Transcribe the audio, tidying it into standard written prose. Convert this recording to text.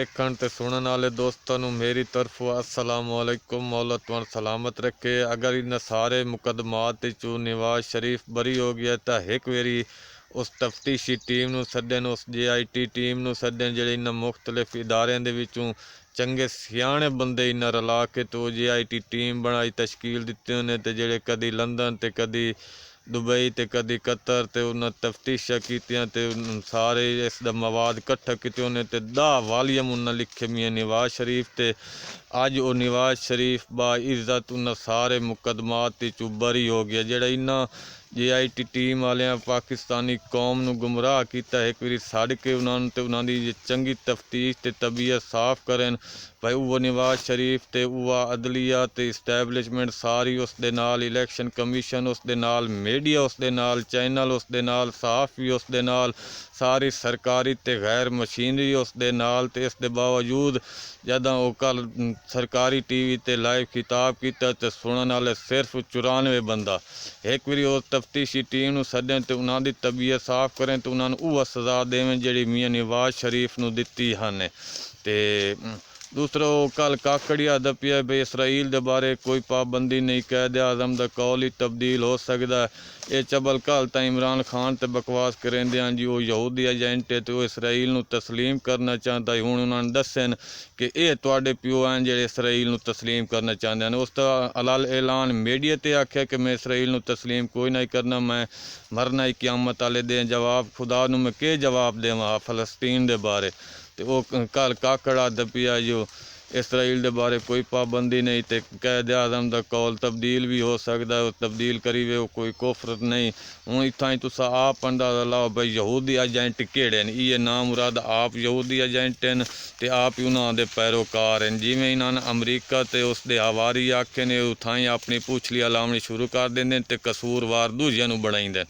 वेखण ते सुनने वाले दोस्तों नूं मेरी तरफों अस्सलाम वालेकुम। मौला तुहानूं सलामत रखे। अगर इन सारे मुकदमात चू नवाज शरीफ बरी हो गया तो एक वेरी उस तफ्तीशी टीम नूं सद्दन, उस JIT टीम नूं सद्दन जिहड़े इन्हां मुख्तलिफ इदारियां दे विचों चंगे सियाणे बंदे इन्हां रला के तो JIT टीम बनाई तश्कील दित्ती उन्हें ते जिहड़े कदी लंदन ते कदी दुबई ते कदी कतर ते उन्हें तफ्तीशा कीतियां ते सारे इसका मवाद कट्ठा किते उन्हें ते 10 वालियम उन्हें लिखे मियाँ नवाज शरीफ ते अज वो नवाज शरीफ बा इज्जत उन्हें सारे मुकदमात चू बरी हो गया। जेड़ा इन्ना JIT टीम वाले पाकिस्तानी कौम नूं गुमराह किया एक बारी सड़ के उन्होंने चंगी तफ्तीश ते तबीयत साफ करें भाई वो नवाज शरीफ ते वह अदलिया ते इस्टैबलिशमेंट सारी उस दे नाल, इलैक्शन कमीशन उस दे नाल, मीडिया उस दे नाल, चैनल उस दे नाल, सहाफ़ी उस दे नाल, सारी सरकारी ते गैर मशीनरी उस दे नाल ते इस दे बावजूद जदां वो कल सरकारी TV ते लाइव खिताब किया तो सुनने वाले सिर्फ 94 बंदा। एक बारी उस तफ्तीशी टीम नूं सदें तो उन्होंने तबीयत साफ करें तो उन्होंने वह सज़ा देवें जिहड़ी मियाँ नवाज शरीफ नूं दित्ती हन। ते दूसरा कल काकड़िया दपिया भी इसराइल के बारे कोई पाबंदी नहीं, कैद आज़म का कौल ही तब्दील हो सकता है। ये चबल कल तो इमरान खान ते बकवास करेंदे हैं जी वो यहूदी एजेंट है तो इसराइल नूं तस्लीम करना चाहता है। हुण उन्होंने दस्सन कि ये तुहाडे प्यो हैं जिहड़े इसराइल नूं तस्लीम करना चाहते हैं। उसका अलल ऐलान मीडिया ते आख्या कि मैं इसराइल नूं तस्लीम कोई नहीं करना, मैं मरना ही क्यामत वाले दिन। जवाब खुदा नूं मैं के जवाब देवां फलस्तीन दे बारे। तो वो कल काकड़ा दपिया जो इसराइल के बारे कोई पाबंदी नहीं तो कैद आज़म का कौल तब्दील भी हो सकता है, तब्दील करी वे कोई कुफर नहीं। हूँ इतना ही तुसा आप अंदाजा लाओ भाई यहूदी एजेंट केड़े न, ये नाम मुराद आप यहूदी एजेंट हैं तो आप ही उन्होंने पैरोकार हैं। जिमें इन्होंने अमरीका ते उसके हवारी आखे ने उठाई अपनी पूछली लावनी शुरू कर देंगे तो कसूरवार दूजिया बनाई दें।